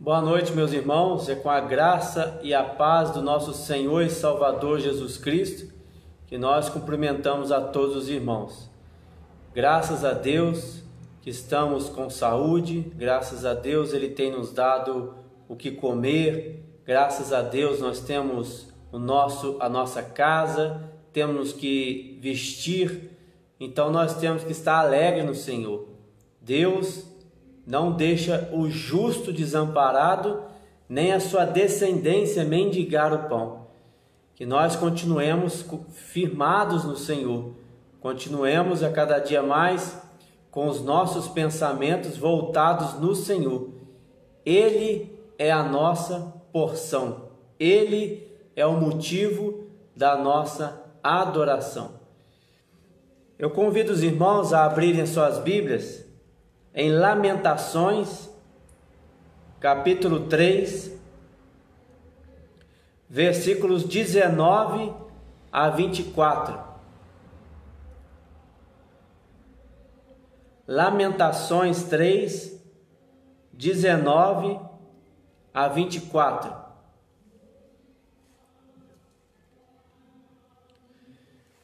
Boa noite, meus irmãos. É com a graça e a paz do nosso Senhor e Salvador Jesus Cristo que nós cumprimentamos a todos os irmãos. Graças a Deus que estamos com saúde, graças a Deus Ele tem nos dado o que comer, graças a Deus nós temos a nossa casa, temos que vestir, então nós temos que estar alegre no Senhor. Deus não deixa o justo desamparado, nem a sua descendência mendigar o pão. Que nós continuemos firmados no Senhor, continuemos a cada dia mais com os nossos pensamentos voltados no Senhor. Ele é a nossa porção, Ele é o motivo da nossa adoração. Eu convido os irmãos a abrirem suas Bíblias em Lamentações, capítulo 3, versículos 19 a 24. Lamentações 3, 19 a 24.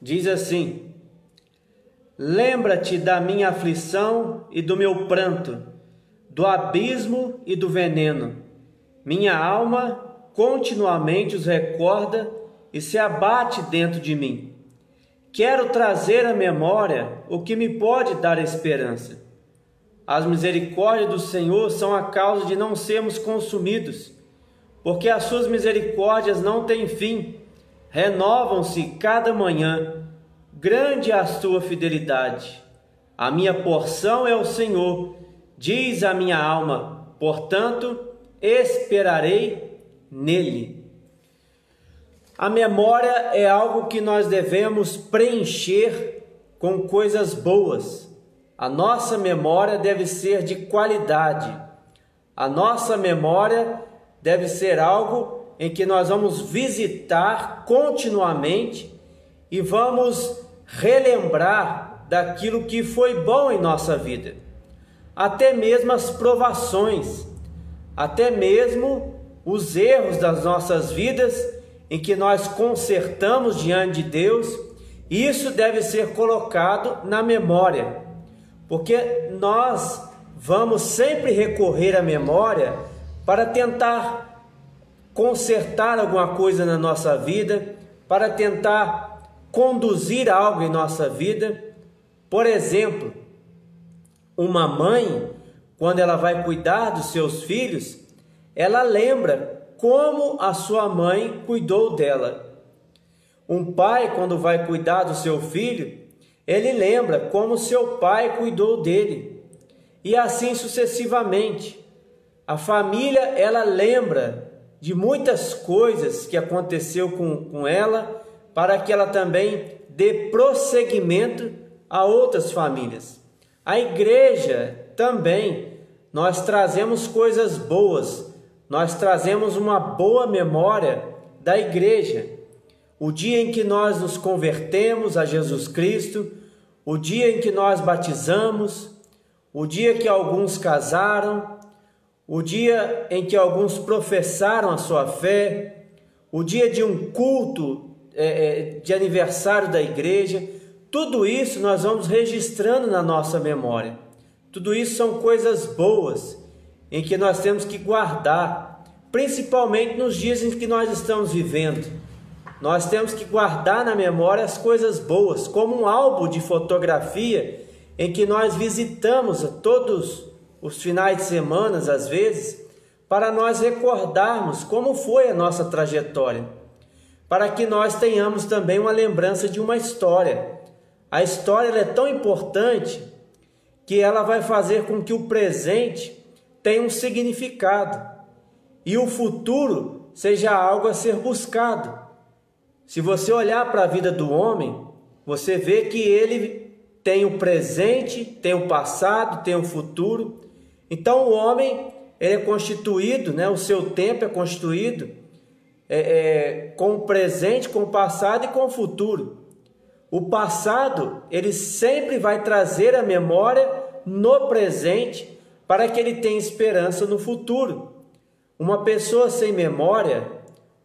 Diz assim: Lembra-te da minha aflição e do meu pranto, do abismo e do veneno. Minha alma continuamente os recorda e se abate dentro de mim. Quero trazer à memória o que me pode dar esperança. As misericórdias do Senhor são a causa de não sermos consumidos, porque as suas misericórdias não têm fim, renovam-se cada manhã. Grande é a sua fidelidade. A minha porção é o Senhor, diz a minha alma, portanto, esperarei nele. A memória é algo que nós devemos preencher com coisas boas. A nossa memória deve ser de qualidade. A nossa memória deve ser algo em que nós vamos visitar continuamente e vamos relembrar daquilo que foi bom em nossa vida, até mesmo as provações, até mesmo os erros das nossas vidas em que nós consertamos diante de Deus. Isso deve ser colocado na memória, porque nós vamos sempre recorrer à memória para tentar consertar alguma coisa na nossa vida, para tentar conduzir algo em nossa vida. Por exemplo, uma mãe, quando ela vai cuidar dos seus filhos, ela lembra como a sua mãe cuidou dela. Um pai, quando vai cuidar do seu filho, ele lembra como seu pai cuidou dele. E assim sucessivamente. A família, ela lembra de muitas coisas que aconteceu com ela, para que ela também dê prosseguimento a outras famílias. A igreja também, nós trazemos coisas boas, nós trazemos uma boa memória da igreja. O dia em que nós nos convertemos a Jesus Cristo, o dia em que nós batizamos, o dia que alguns casaram, o dia em que alguns professaram a sua fé, o dia de um culto de aniversário da igreja. Tudo isso nós vamos registrando na nossa memória. Tudo isso são coisas boas em que nós temos que guardar, principalmente nos dias em que nós estamos vivendo. Nós temos que guardar na memória as coisas boas, como um álbum de fotografia em que nós visitamos todos os finais de semana, às vezes, para nós recordarmos como foi a nossa trajetória, para que nós tenhamos também uma lembrança de uma história. A história ela é tão importante que ela vai fazer com que o presente tenha um significado e o futuro seja algo a ser buscado. Se você olhar para a vida do homem, você vê que ele tem o presente, tem o passado, tem o futuro. Então o homem ele é constituído, o seu tempo é constituído com o presente, com o passado e com o futuro. O passado, ele sempre vai trazer a memória no presente para que ele tenha esperança no futuro. Uma pessoa sem memória,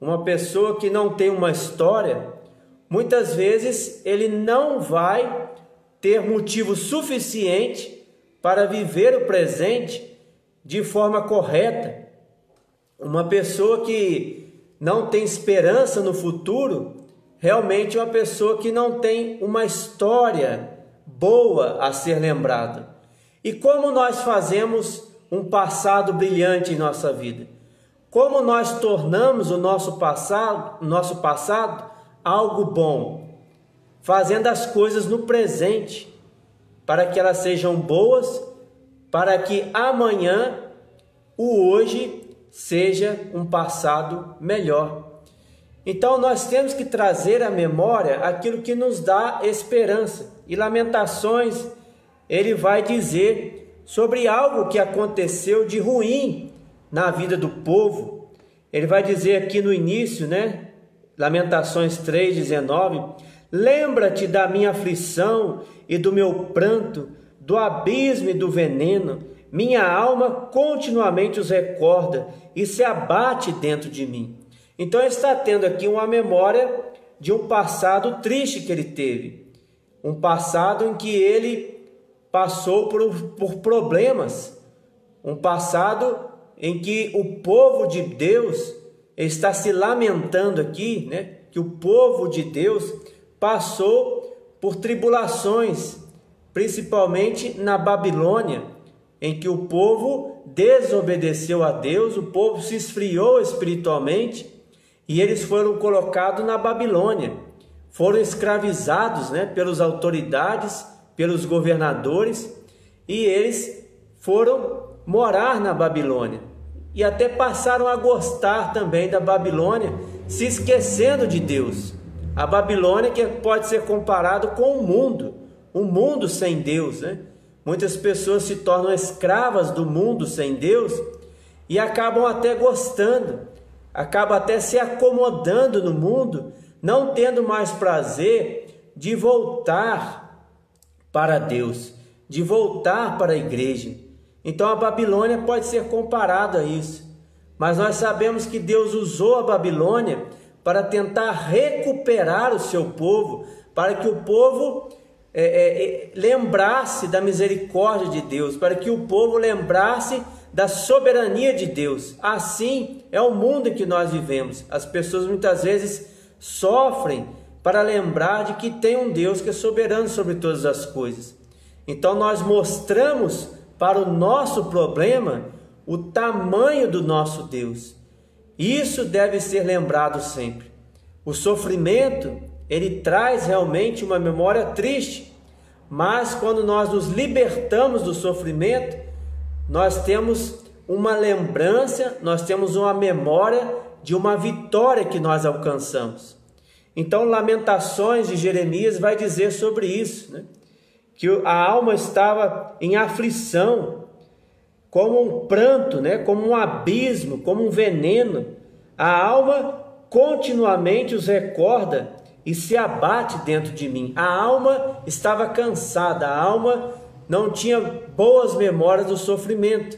uma pessoa que não tem uma história, muitas vezes ele não vai ter motivo suficiente para viver o presente de forma correta. Uma pessoa que não tem esperança no futuro, realmente é uma pessoa que não tem uma história boa a ser lembrada. E como nós fazemos um passado brilhante em nossa vida? Como nós tornamos o nosso passado algo bom? Fazendo as coisas no presente, para que elas sejam boas, para que amanhã, o hoje, seja um passado melhor. Então nós temos que trazer à memória aquilo que nos dá esperança. E Lamentações, ele vai dizer sobre algo que aconteceu de ruim na vida do povo. Ele vai dizer aqui no início, Lamentações 3:19, lembra-te da minha aflição e do meu pranto, do abismo e do veneno. Minha alma continuamente os recorda e se abate dentro de mim. Então ele está tendo aqui uma memória de um passado triste que ele teve. Um passado em que ele passou por problemas. Um passado em que o povo de Deus está se lamentando aqui, que o povo de Deus passou por tribulações, principalmente na Babilônia, em que o povo desobedeceu a Deus, o povo se esfriou espiritualmente e eles foram colocados na Babilônia, foram escravizados pelas autoridades, pelos governadores, e eles foram morar na Babilônia e até passaram a gostar também da Babilônia, se esquecendo de Deus. A Babilônia que pode ser comparado com um mundo sem Deus, Muitas pessoas se tornam escravas do mundo sem Deus e acabam até gostando, acabam até se acomodando no mundo, não tendo mais prazer de voltar para Deus, de voltar para a igreja. Então a Babilônia pode ser comparada a isso. Mas nós sabemos que Deus usou a Babilônia para tentar recuperar o seu povo, para que o povo lembrasse da misericórdia de Deus, para que o povo lembrasse da soberania de Deus. Assim é o mundo em que nós vivemos. As pessoas muitas vezes sofrem para lembrar de que tem um Deus que é soberano sobre todas as coisas. Então nós mostramos para o nosso problema o tamanho do nosso Deus. Isso deve ser lembrado sempre. O sofrimento, ele traz realmente uma memória triste, mas quando nós nos libertamos do sofrimento, nós temos uma lembrança, nós temos uma memória de uma vitória que nós alcançamos. Então, Lamentações de Jeremias vai dizer sobre isso, que a alma estava em aflição, como um pranto, como um abismo, como um veneno. A alma continuamente os recorda e se abate dentro de mim. A alma estava cansada, a alma não tinha boas memórias do sofrimento.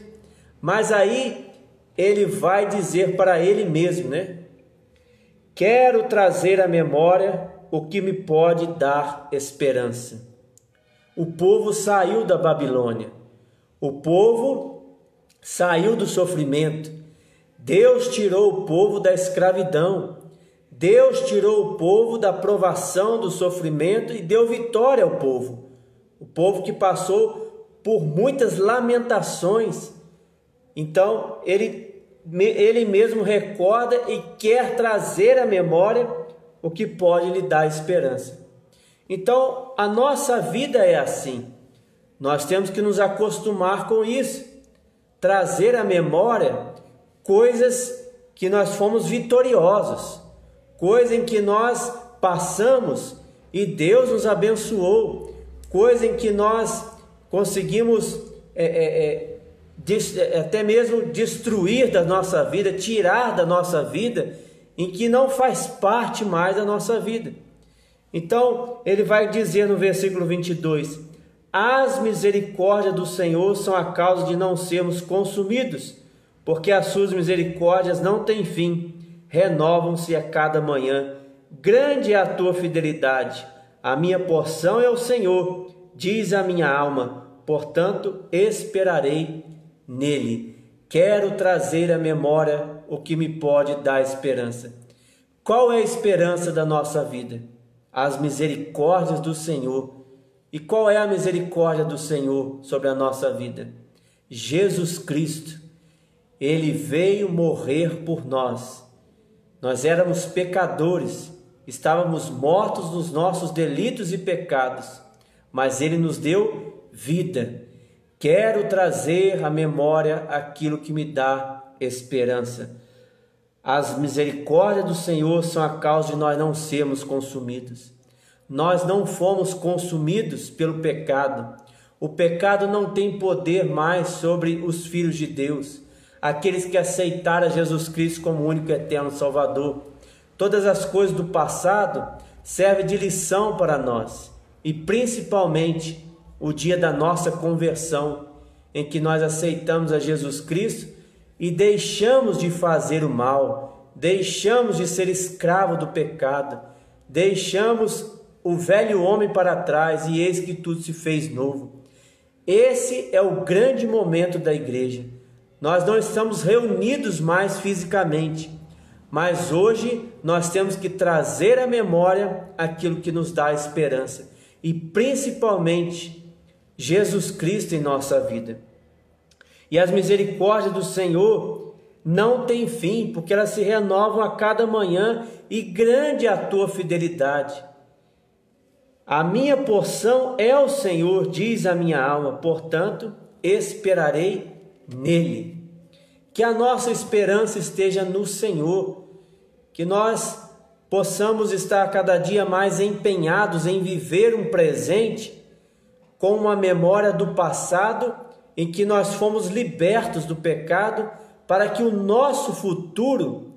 Mas aí ele vai dizer para ele mesmo, quero trazer à memória o que me pode dar esperança. O povo saiu da Babilônia, o povo saiu do sofrimento. Deus tirou o povo da escravidão. Deus tirou o povo da provação, do sofrimento e deu vitória ao povo. O povo que passou por muitas lamentações. Então, ele mesmo recorda e quer trazer à memória o que pode lhe dar esperança. Então, a nossa vida é assim. Nós temos que nos acostumar com isso. Trazer à memória coisas que nós fomos vitoriosos. Coisa em que nós passamos e Deus nos abençoou, coisa em que nós conseguimos até mesmo destruir da nossa vida, tirar da nossa vida, em que não faz parte mais da nossa vida. Então, ele vai dizer no versículo 22, as misericórdias do Senhor são a causa de não sermos consumidos, porque as suas misericórdias não têm fim, renovam-se a cada manhã. Grande é a tua fidelidade. A minha porção é o Senhor, diz a minha alma, portanto esperarei nele. Quero trazer à memória o que me pode dar esperança. Qual é a esperança da nossa vida? As misericórdias do Senhor. E qual é a misericórdia do Senhor sobre a nossa vida? Jesus Cristo. Ele veio morrer por nós. Nós éramos pecadores, estávamos mortos nos nossos delitos e pecados, mas Ele nos deu vida. Quero trazer à memória aquilo que me dá esperança. As misericórdias do Senhor são a causa de nós não sermos consumidos. Nós não fomos consumidos pelo pecado. O pecado não tem poder mais sobre os filhos de Deus, aqueles que aceitaram Jesus Cristo como único e eterno Salvador. Todas as coisas do passado servem de lição para nós, e principalmente o dia da nossa conversão, em que nós aceitamos a Jesus Cristo e deixamos de fazer o mal, deixamos de ser escravo do pecado, deixamos o velho homem para trás e eis que tudo se fez novo. Esse é o grande momento da igreja. Nós não estamos reunidos mais fisicamente, mas hoje nós temos que trazer à memória aquilo que nos dá esperança, e principalmente Jesus Cristo em nossa vida. E as misericórdias do Senhor não têm fim, porque elas se renovam a cada manhã, e grande é a tua fidelidade. A minha porção é o Senhor, diz a minha alma, portanto esperarei nele. Que a nossa esperança esteja no Senhor, que nós possamos estar cada dia mais empenhados em viver um presente com uma memória do passado, em que nós fomos libertos do pecado, para que o nosso futuro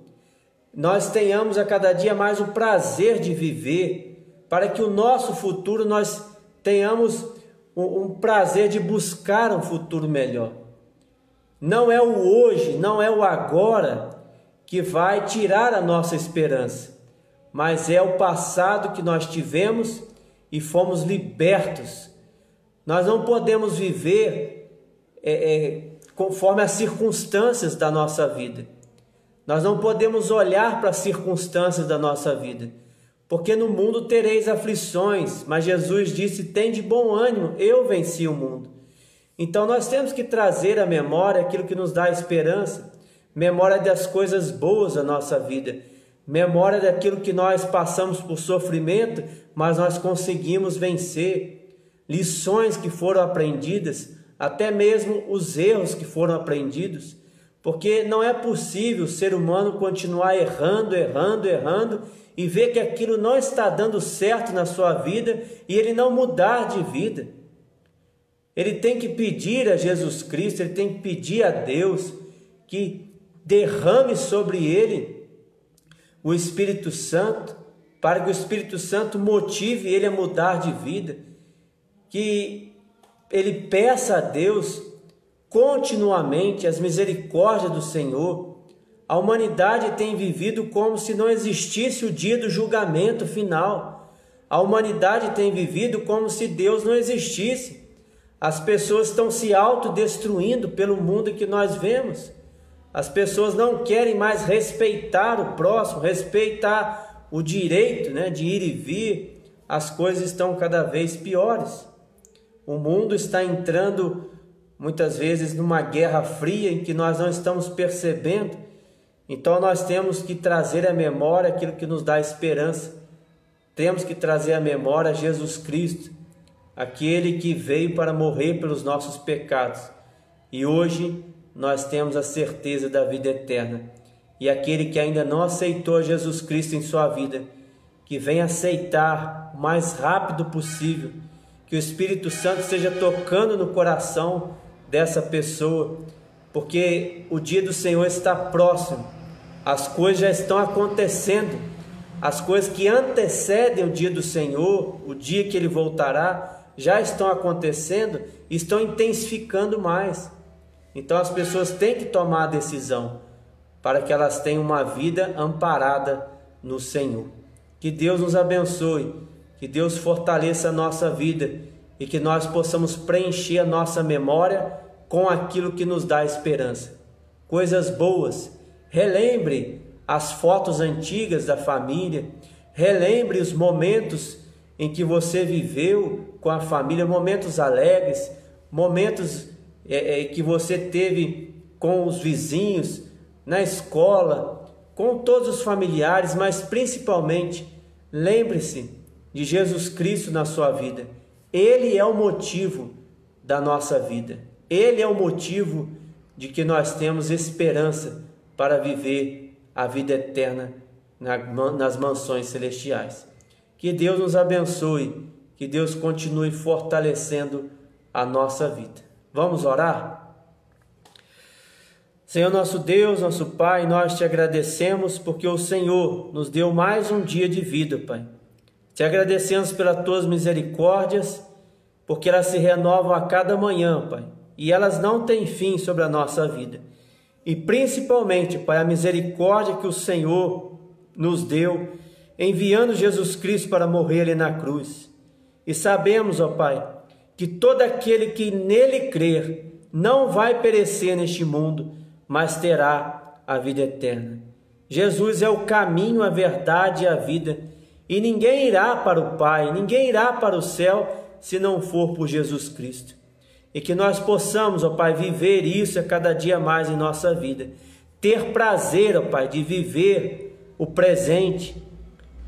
nós tenhamos a cada dia mais o prazer de viver, para que o nosso futuro nós tenhamos um prazer de buscar um futuro melhor. Não é o hoje, não é o agora que vai tirar a nossa esperança, mas é o passado que nós tivemos e fomos libertos. Nós não podemos viver conforme as circunstâncias da nossa vida. Nós não podemos olhar para as circunstâncias da nossa vida, porque no mundo tereis aflições, mas Jesus disse: tende bom ânimo, eu venci o mundo. Então nós temos que trazer à memória aquilo que nos dá esperança, memória das coisas boas da nossa vida, memória daquilo que nós passamos por sofrimento, mas nós conseguimos vencer, lições que foram aprendidas, até mesmo os erros que foram aprendidos, porque não é possível o ser humano continuar errando e ver que aquilo não está dando certo na sua vida e ele não mudar de vida. Ele tem que pedir a Jesus Cristo, ele tem que pedir a Deus que derrame sobre ele o Espírito Santo, para que o Espírito Santo motive ele a mudar de vida, que ele peça a Deus continuamente as misericórdias do Senhor. A humanidade tem vivido como se não existisse o dia do julgamento final. A humanidade tem vivido como se Deus não existisse. As pessoas estão se autodestruindo pelo mundo que nós vemos. As pessoas não querem mais respeitar o próximo, respeitar o direito, de ir e vir. As coisas estão cada vez piores. O mundo está entrando muitas vezes numa guerra fria em que nós não estamos percebendo. Então nós temos que trazer à memória aquilo que nos dá esperança. Temos que trazer à memória Jesus Cristo, aquele que veio para morrer pelos nossos pecados. E hoje nós temos a certeza da vida eterna. E aquele que ainda não aceitou Jesus Cristo em sua vida, que venha aceitar o mais rápido possível, que o Espírito Santo esteja tocando no coração dessa pessoa, porque o dia do Senhor está próximo. As coisas já estão acontecendo. As coisas que antecedem o dia do Senhor, o dia que Ele voltará, já estão acontecendo e estão intensificando mais. Então as pessoas têm que tomar a decisão para que elas tenham uma vida amparada no Senhor. Que Deus nos abençoe, que Deus fortaleça a nossa vida e que nós possamos preencher a nossa memória com aquilo que nos dá esperança. Coisas boas. Relembre as fotos antigas da família, relembre os momentos em que você viveu com a família, momentos alegres, momentos que você teve com os vizinhos, na escola, com todos os familiares, mas principalmente lembre-se de Jesus Cristo na sua vida. Ele é o motivo da nossa vida. Ele é o motivo de que nós temos esperança para viver a vida eterna nas mansões celestiais. Que Deus nos abençoe, que Deus continue fortalecendo a nossa vida. Vamos orar? Senhor nosso Deus, nosso Pai, nós te agradecemos porque o Senhor nos deu mais um dia de vida, Pai. Te agradecemos pelas tuas misericórdias, porque elas se renovam a cada manhã, Pai, e elas não têm fim sobre a nossa vida. E principalmente, Pai, a misericórdia que o Senhor nos deu, enviando Jesus Cristo para morrer ali na cruz. E sabemos, ó Pai, que todo aquele que nele crer não vai perecer neste mundo, mas terá a vida eterna. Jesus é o caminho, a verdade e a vida, e ninguém irá para o Pai, ninguém irá para o céu se não for por Jesus Cristo. E que nós possamos, ó Pai, viver isso a cada dia mais em nossa vida. Ter prazer, ó Pai, de viver o presente,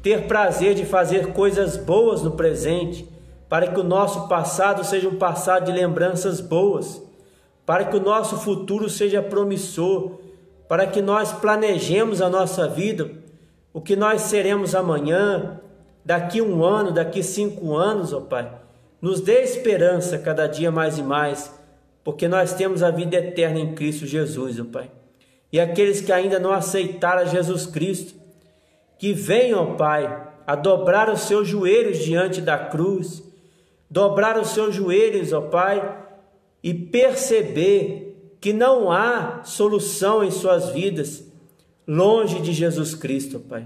ter prazer de fazer coisas boas no presente, para que o nosso passado seja um passado de lembranças boas, para que o nosso futuro seja promissor, para que nós planejemos a nossa vida, o que nós seremos amanhã, daqui 1 ano, daqui 5 anos, ó Pai. Nos dê esperança cada dia mais e mais, porque nós temos a vida eterna em Cristo Jesus, ó Pai. E aqueles que ainda não aceitaram Jesus Cristo, que venham, ó Pai, a dobrar os seus joelhos diante da cruz, dobrar os seus joelhos, ó Pai, e perceber que não há solução em suas vidas longe de Jesus Cristo, Pai.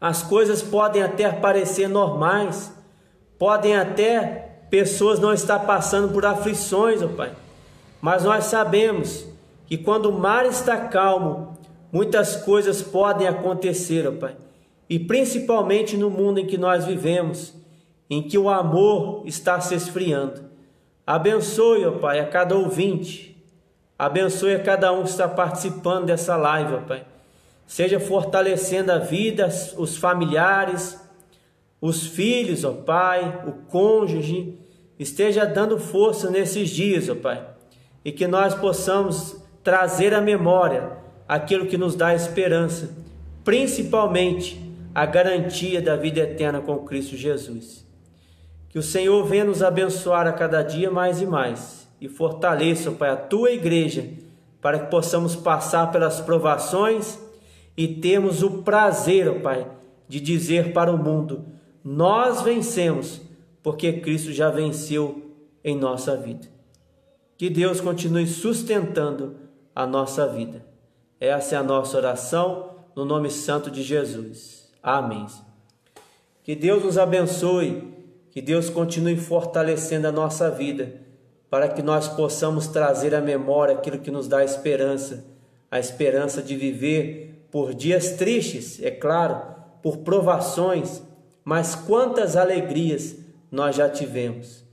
As coisas podem até parecer normais, podem até pessoas não estar passando por aflições, ó Pai, mas nós sabemos que quando o mar está calmo, muitas coisas podem acontecer, ó Pai, e principalmente no mundo em que nós vivemos, em que o amor está se esfriando. Abençoe, ó Pai, a cada ouvinte, abençoe a cada um que está participando dessa live, ó Pai. Seja fortalecendo a vida, os familiares, os filhos, ó Pai, o cônjuge, esteja dando força nesses dias, ó Pai, e que nós possamos trazer à memória aquilo que nos dá esperança, principalmente a garantia da vida eterna com Cristo Jesus. Que o Senhor venha nos abençoar a cada dia mais e mais, e fortaleça, ó Pai, a Tua igreja, para que possamos passar pelas provações e termos o prazer, ó Pai, de dizer para o mundo: nós vencemos, porque Cristo já venceu em nossa vida. Que Deus continue sustentando a nossa vida. Essa é a nossa oração, no nome santo de Jesus. Amém. Que Deus nos abençoe, que Deus continue fortalecendo a nossa vida, para que nós possamos trazer à memória aquilo que nos dá esperança, a esperança de viver por dias tristes, é claro, por provações, mas quantas alegrias nós já tivemos,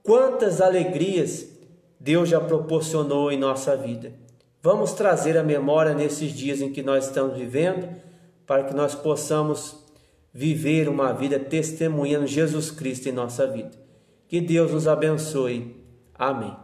quantas alegrias Deus já proporcionou em nossa vida. Vamos trazer à memória nesses dias em que nós estamos vivendo, para que nós possamos viver uma vida testemunhando Jesus Cristo em nossa vida. Que Deus nos abençoe. Amém.